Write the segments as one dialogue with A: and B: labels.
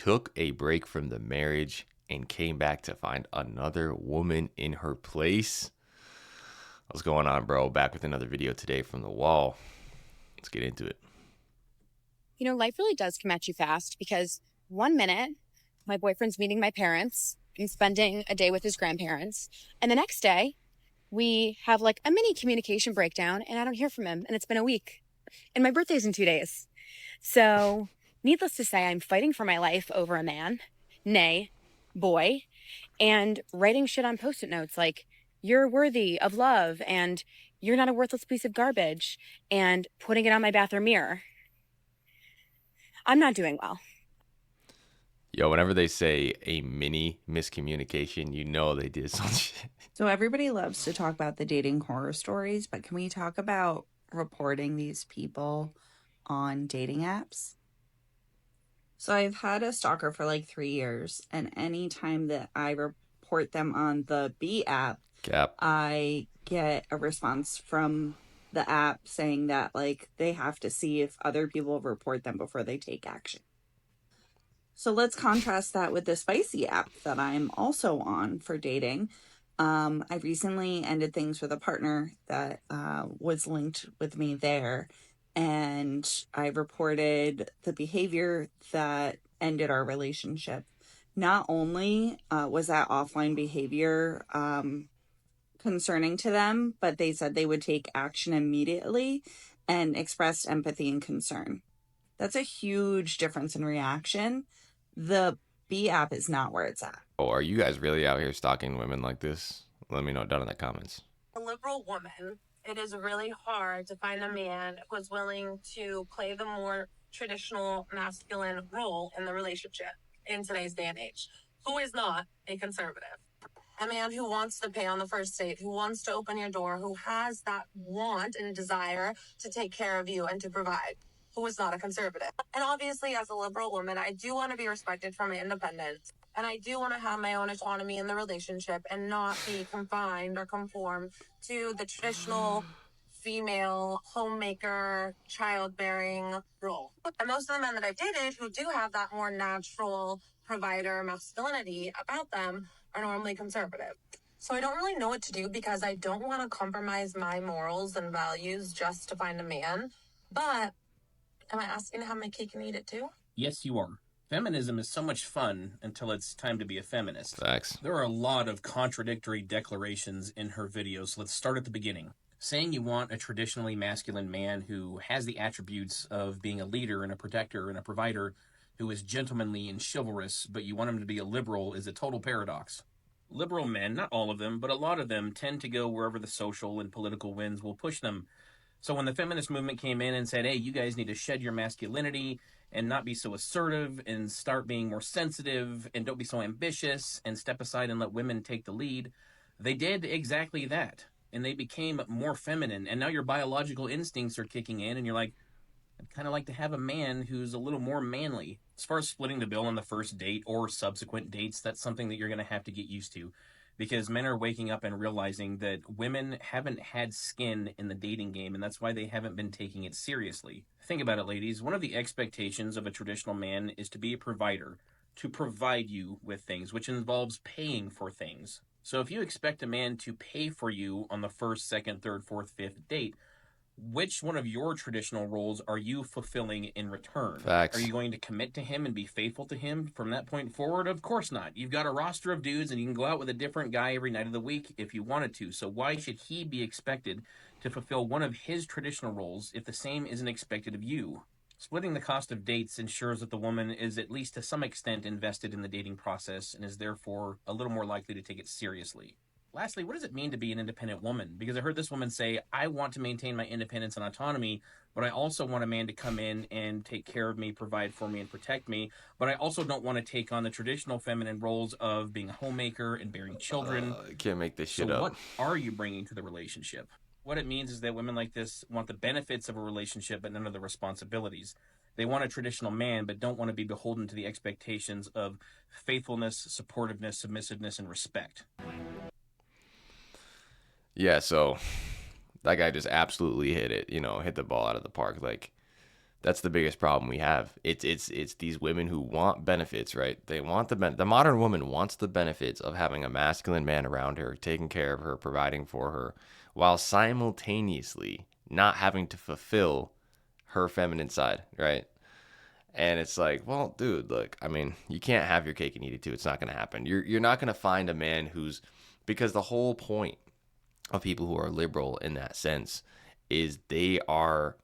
A: took a break from the marriage and came back to find another woman in her place. What's going on, bro? Back with another video today from the wall. Let's get into it.
B: You know, life really does come at you fast because one minute my boyfriend's meeting my parents and spending a day with his grandparents. And the next day we have like a mini communication breakdown and I don't hear from him. And it's been a week. And my birthday's in 2 days. So, needless to say, I'm fighting for my life over a man, nay, boy, and writing shit on post it notes like, you're worthy of love and you're not a worthless piece of garbage, and putting it on my bathroom mirror. I'm not doing well.
A: Yo, whenever they say a mini miscommunication, you know they did some shit.
C: So everybody loves to talk about the dating horror stories, but can we talk about reporting these people on dating apps? So I've had a stalker for like 3 years, and anytime that I report them on the B app,
A: Cap.
C: I get a response from the app saying that like they have to see if other people report them before they take action. So let's contrast that with the Spicy app that I'm also on for dating. I recently ended things with a partner that was linked with me there, and I reported the behavior that ended our relationship. Not only was that offline behavior concerning to them, but they said they would take action immediately and expressed empathy and concern. That's a huge difference in reaction. The B app is not where it's at.
A: Oh, are you guys really out here stalking women like this? Let me know down in the comments.
D: A liberal woman, it is really hard to find a man who is willing to play the more traditional masculine role in the relationship in today's day and age. Who is not a conservative? A man who wants to pay on the first date, who wants to open your door, who has that want and desire to take care of you and to provide. Who is not a conservative? And obviously, as a liberal woman, I do want to be respected for my independence. And I do want to have my own autonomy in the relationship and not be confined or conform to the traditional female homemaker, childbearing role. And most of the men that I've dated who do have that more natural provider masculinity about them are normally conservative. So I don't really know what to do because I don't want to compromise my morals and values just to find a man. But am I asking to have my cake and eat it too?
E: Yes, you are. Feminism is so much fun until it's time to be a feminist.
A: Facts.
E: There are a lot of contradictory declarations in her videos. Let's start at the beginning. Saying you want a traditionally masculine man who has the attributes of being a leader and a protector and a provider, who is gentlemanly and chivalrous, but you want him to be a liberal, is a total paradox. Liberal men, not all of them, but a lot of them, tend to go wherever the social and political winds will push them. So when the feminist movement came in and said, hey, you guys need to shed your masculinity and not be so assertive and start being more sensitive and don't be so ambitious and step aside and let women take the lead, they did exactly that. And they became more feminine. And now your biological instincts are kicking in and you're like, I'd kind of like to have a man who's a little more manly. As far as splitting the bill on the first date or subsequent dates, that's something that you're going to have to get used to, because men are waking up and realizing that women haven't had skin in the dating game, and that's why they haven't been taking it seriously. Think about it, ladies. One of the expectations of a traditional man is to be a provider, to provide you with things, which involves paying for things. So if you expect a man to pay for you on the first, second, third, fourth, fifth date, which one of your traditional roles are you fulfilling in return?
A: Facts.
E: Are you going to commit to him and be faithful to him from that point forward? Of course not. You've got a roster of dudes and you can go out with a different guy every night of the week if you wanted to. So why should he be expected to fulfill one of his traditional roles if the same isn't expected of you? Splitting the cost of dates ensures that the woman is at least to some extent invested in the dating process and is therefore a little more likely to take it seriously. Lastly, what does it mean to be an independent woman? Because I heard this woman say, I want to maintain my independence and autonomy, but I also want a man to come in and take care of me, provide for me, and protect me. But I also don't want to take on the traditional feminine roles of being a homemaker and bearing children.
A: Can't make this shit
E: So
A: up.
E: what are you bringing to the relationship? What it means is that women like this want the benefits of a relationship, but none of the responsibilities. They want a traditional man, but don't want to be beholden to the expectations of faithfulness, supportiveness, submissiveness, and respect.
A: Yeah, so that guy just absolutely hit it, hit the ball out of the park. Like, That's the biggest problem we have. It's these women who want benefits, right? They want the modern woman wants the benefits of having a masculine man around her, taking care of her, providing for her, while simultaneously not having to fulfill her feminine side, right? And it's like, well, dude, look, I mean, you can't have your cake and eat it too. It's not going to happen. You're not going to find a man who's, because the whole point of people who are liberal in that sense is they are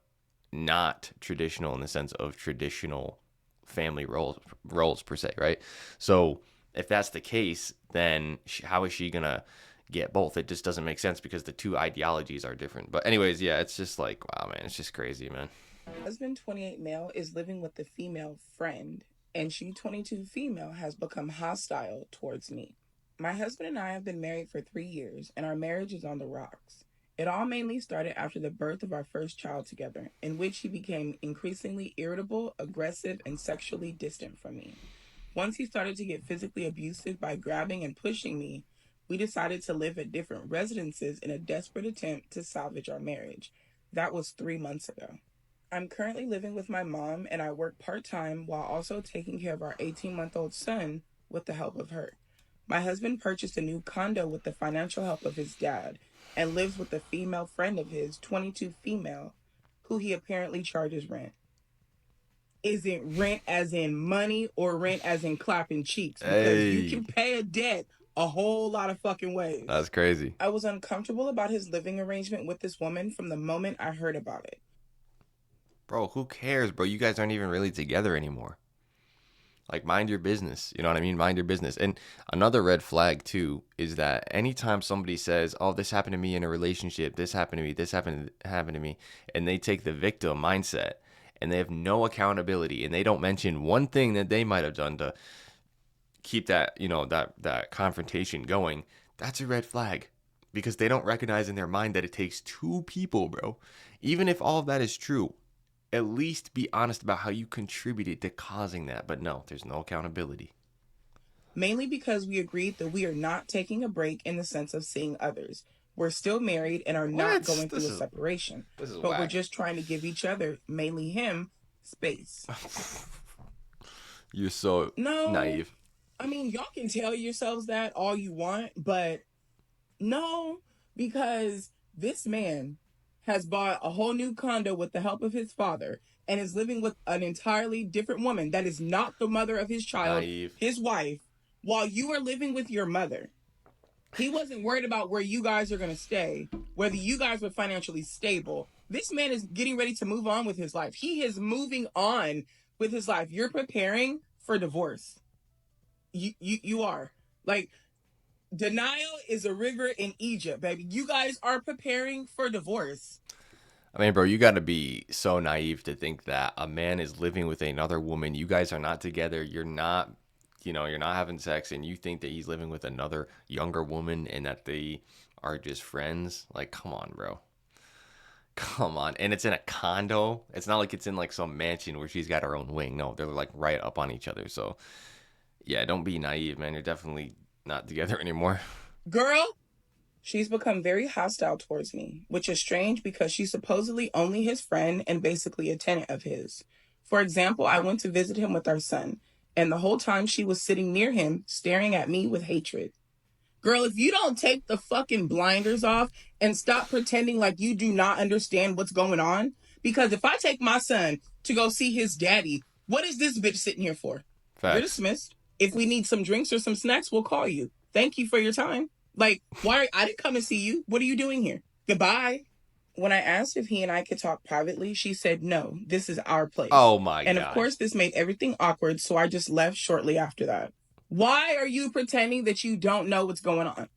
A: not traditional in the sense of traditional family roles per se, right? So if that's the case, then how is she gonna get both? It just doesn't make sense because the two ideologies are different. But anyways, yeah, it's just like, wow, man, it's just crazy, man.
F: Husband 28 male is living with the female friend, and she 22 female has become hostile towards me. My husband and I have been married for 3 years, and our marriage is on the rocks. It all mainly started after the birth of our first child together, in which he became increasingly irritable, aggressive, and sexually distant from me. Once he started to get physically abusive by grabbing and pushing me, we decided to live at different residences in a desperate attempt to salvage our marriage. That was 3 months ago. I'm currently living with my mom, and I work part-time while also taking care of our 18-month-old son with the help of her. My husband purchased a new condo with the financial help of his dad and lives with a female friend of his, 22 female, who he apparently charges rent. Is it rent as in money or rent as in clapping cheeks? Because you can pay a debt a whole lot of fucking ways.
A: That's crazy.
F: I was uncomfortable about his living arrangement with this woman from the moment I heard about it.
A: Bro, who cares, bro? You guys aren't even really together anymore. Like, mind your business. You know what I mean? Mind your business. And another red flag, too, is that anytime somebody says, oh, this happened to me in a relationship, this happened to me, this happened to me, and they take the victim mindset and they have no accountability and they don't mention one thing that they might have done to keep that, you know, that confrontation going, that's a red flag because they don't recognize in their mind that it takes two people, bro. Even if all of that is true, at least be honest about how you contributed to causing that. But no, there's no accountability.
F: Mainly because we agreed that we are not taking a break in the sense of seeing others. We're still married and are not going through a separation. But
A: whack.
F: We're just trying to give each other, mainly him, space.
A: You're so naive.
F: I mean, y'all can tell yourselves that all you want, but no, because this man has bought a whole new condo with the help of his father and is living with an entirely different woman that is not the mother of his child,
A: Naive.
F: his wife, while you are living with your mother. He wasn't worried about where you guys are going to stay, whether you guys were financially stable. This man is getting ready to move on with his life. He is moving on with his life. You're preparing for divorce. You are. Like, denial is a river in Egypt, baby. You guys are preparing for divorce.
A: I mean, bro, you got to be so naive to think that a man is living with another woman. You guys are not together. You're not, you know, you're not having sex, and you think that he's living with another younger woman and that they are just friends. Like, come on, bro. Come on. And it's in a condo. It's not like it's in like some mansion where she's got her own wing. No, they're like right up on each other. So, yeah, don't be naive, man. You're definitely not together anymore.
F: Girl, she's become very hostile towards me, which is strange because she's supposedly only his friend and basically a tenant of his. For example, I went to visit him with our son, and the whole time she was sitting near him, staring at me with hatred. Girl, if you don't take the fucking blinders off and stop pretending like you do not understand what's going on, because if I take my son to go see his daddy, what is this bitch sitting here for?
A: Facts.
F: You're dismissed. If we need some drinks or some snacks, we'll call you. Thank you for your time. Like, I didn't come and see you. What are you doing here? Goodbye. When I asked if he and I could talk privately, she said, no, this is our place.
A: Oh my God.
F: And of course, this made everything awkward, so I just left shortly after that. Why are you pretending that you don't know what's going on?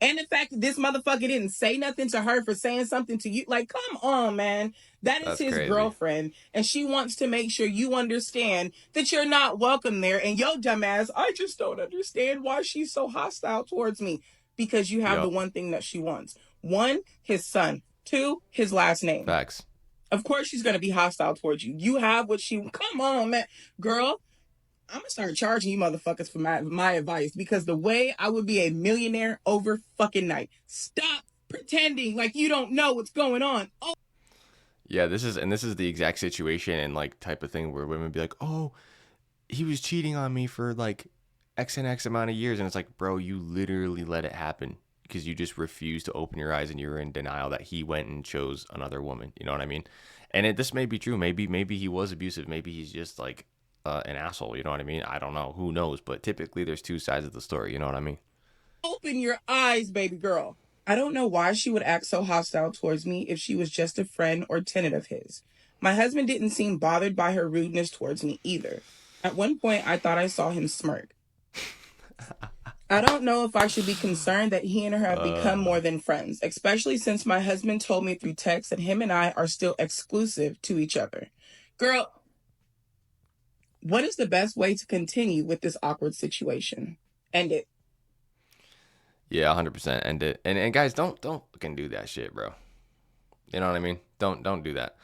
F: And the fact that this motherfucker didn't say nothing to her for saying something to you. Like, come on, man. That's his
A: crazy.
F: girlfriend. And she wants to make sure you understand that you're not welcome there. And yo, dumbass, I just don't understand why she's so hostile towards me. Because you have the one thing that she wants. 1, his son. 2, his last name.
A: Facts.
F: Of course she's going to be hostile towards you. You have what she... Come on, man. Girl, I'm going to start charging you motherfuckers for my advice, because the way I would be a millionaire over fucking night. Stop pretending like you don't know what's going on. Oh.
A: Yeah, this is the exact situation and like type of thing where women be like, "Oh, he was cheating on me for like X and X amount of years," and it's like, bro, you literally let it happen because you just refused to open your eyes and you were in denial that he went and chose another woman. You know what I mean? And this may be true. Maybe he was abusive. Maybe he's just like an asshole. You know what I mean? I don't know. Who knows? But typically, there's two sides of the story. You know what I mean?
F: Open your eyes, baby girl. I don't know why she would act so hostile towards me if she was just a friend or tenant of his. My husband didn't seem bothered by her rudeness towards me either. At one point, I thought I saw him smirk. I don't know if I should be concerned that he and her have become more than friends, especially since my husband told me through text that him and I are still exclusive to each other. Girl, what is the best way to continue with this awkward situation? End it.
A: Yeah, 100% end it. And guys, don't fucking do that shit, bro. You know what I mean? Don't do that.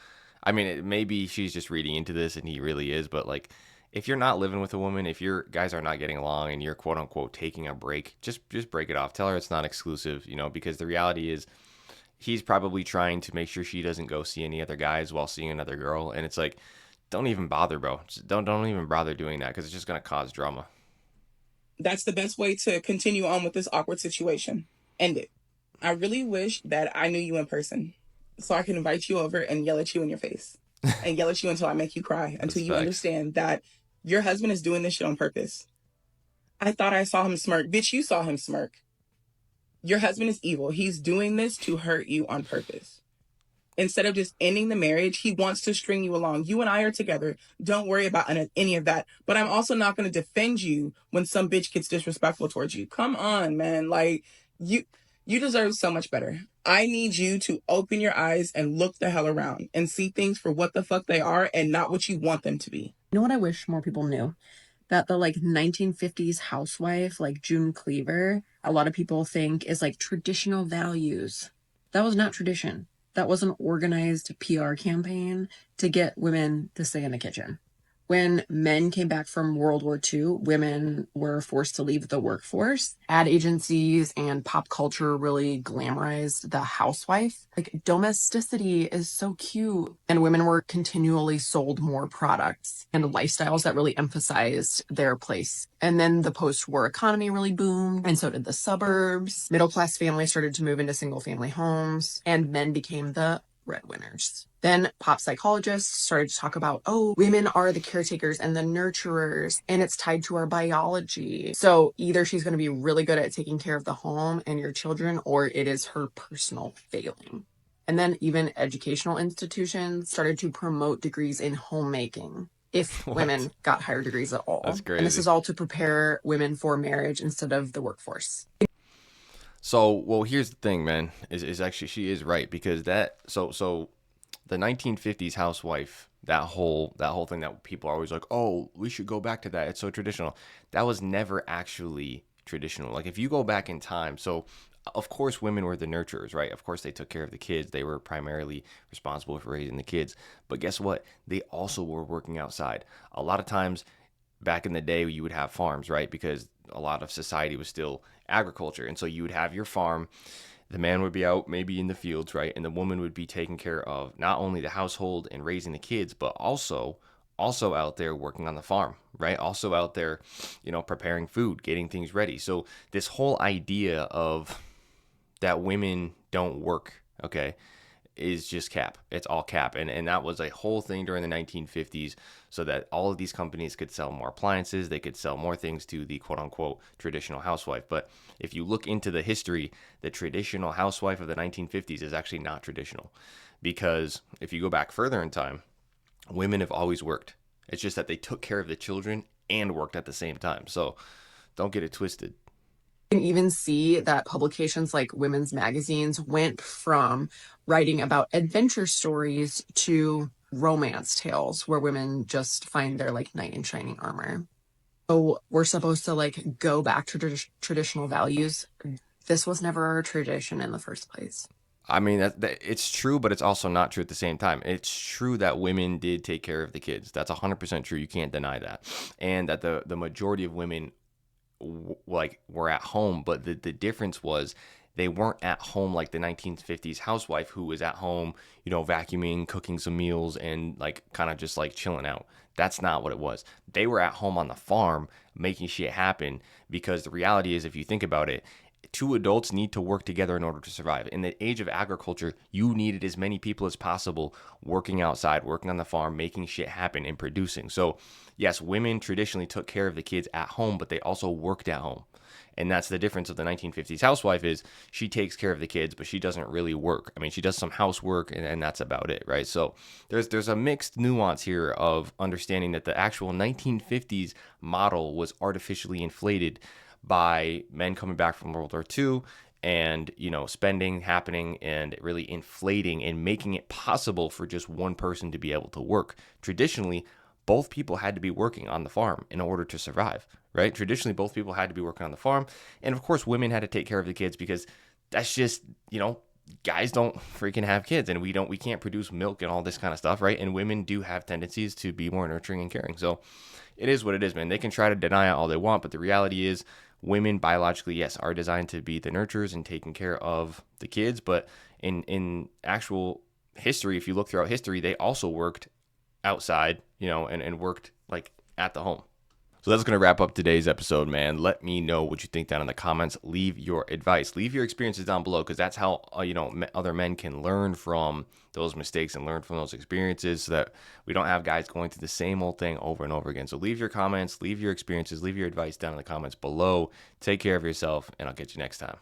A: I mean, maybe she's just reading into this and he really is, but like if you're not living with a woman, if your guys are not getting along and you're quote unquote taking a break, just break it off. Tell her it's not exclusive, you know, because the reality is he's probably trying to make sure she doesn't go see any other guys while seeing another girl, and it's like don't even bother, bro. Just don't even bother doing that because it's just going to cause drama.
F: That's the best way to continue on with this awkward situation. End it. I really wish that I knew you in person so I can invite you over and yell at you in your face and yell at you until I make you cry, until you
A: facts.
F: understand that your husband is doing this shit on purpose. I thought I saw him smirk. Bitch, you saw him smirk. Your husband is evil. He's doing this to hurt you on purpose. Instead of just ending the marriage, he wants to string you along. You and I are together. Don't worry about any of that. But I'm also not going to defend you when some bitch gets disrespectful towards you. Come on, man. Like, you deserve so much better. I need you to open your eyes and look the hell around and see things for what the fuck they are and not what you want them to be.
G: You know what I wish more people knew? That the like 1950s housewife, like June Cleaver, a lot of people think is like traditional values. That was not tradition. That was an organized PR campaign to get women to stay in the kitchen. When men came back from World War II, women were forced to leave the workforce. Ad agencies and pop culture really glamorized the housewife. Like, domesticity is so cute. And women were continually sold more products and lifestyles that really emphasized their place. And then the post-war economy really boomed, and so did the suburbs. Middle-class families started to move into single-family homes, and men became the breadwinners. Then pop psychologists started to talk about, oh, women are the caretakers and the nurturers, and it's tied to our biology. So either she's going to be really good at taking care of the home and your children, or it is her personal failing. And then even educational institutions started to promote degrees in homemaking if women got higher degrees at all.
A: That's crazy.
G: And this is all to prepare women for marriage instead of the workforce.
A: So, well, here's the thing, man. Is actually she is right because that so the 1950s housewife, that whole thing that people are always like, oh, we should go back to that. It's so traditional. That was never actually traditional. Like if you go back in time, so of course women were the nurturers, right? Of course they took care of the kids. They were primarily responsible for raising the kids. But guess what? They also were working outside. A lot of times back in the day, you would have farms, right? Because a lot of society was still agriculture. And so you would have your farm. The man would be out maybe in the fields, right? And the woman would be taking care of not only the household and raising the kids, but also out there working on the farm, right? Also out there, you know, preparing food, getting things ready. So this whole idea of that women don't work, okay, is just cap. It's all cap. And that was a whole thing during the 1950s so that all of these companies could sell more appliances. They could sell more things to the quote unquote traditional housewife. But if you look into the history, the traditional housewife of the 1950s is actually not traditional because if you go back further in time, women have always worked. It's just that they took care of the children and worked at the same time. So don't get it twisted.
G: You can even see that publications like women's magazines went from writing about adventure stories to romance tales where women just find their like knight in shining armor. So we're supposed to like go back to traditional values. This was never our tradition in the first place.
A: I mean, that it's true, but it's also not true at the same time. It's true that women did take care of the kids. That's 100% true. You can't deny that. And that the majority of women like were at home, but the difference was They weren't at home like the 1950s housewife who was at home, you know, vacuuming, cooking some meals, and like kind of just like chilling out. That's not what it was. They were at home on the farm making shit happen, because the reality is, if you think about it, two adults need to work together in order to survive. In the age of agriculture, you needed as many people as possible working outside, working on the farm, making shit happen and producing. So yes, women traditionally took care of the kids at home, but they also worked at home. And that's the difference of the 1950s housewife, is she takes care of the kids, but she doesn't really work. I mean, she does some housework, and that's about it, right? So there's a mixed nuance here of understanding that the actual 1950s model was artificially inflated by men coming back from World War II, and, you know, spending happening and really inflating and making it possible for just one person to be able to work. Traditionally, both people had to be working on the farm in order to survive, right? Traditionally, both people had to be working on the farm. And of course, women had to take care of the kids, because that's just, you know, guys don't freaking have kids, and we can't produce milk and all this kind of stuff, right? And women do have tendencies to be more nurturing and caring. So it is what it is, man. They can try to deny it all they want, but the reality is, women biologically, yes, are designed to be the nurturers and taking care of the kids. But in actual history, if you look throughout history, they also worked outside, you know, and worked like at the home. So that's going to wrap up today's episode, man. Let me know what you think down in the comments. Leave your advice. Leave your experiences down below, because that's how, you know, other men can learn from those mistakes and learn from those experiences, so that we don't have guys going through the same old thing over and over again. So leave your comments, leave your experiences, leave your advice down in the comments below. Take care of yourself, and I'll get you next time.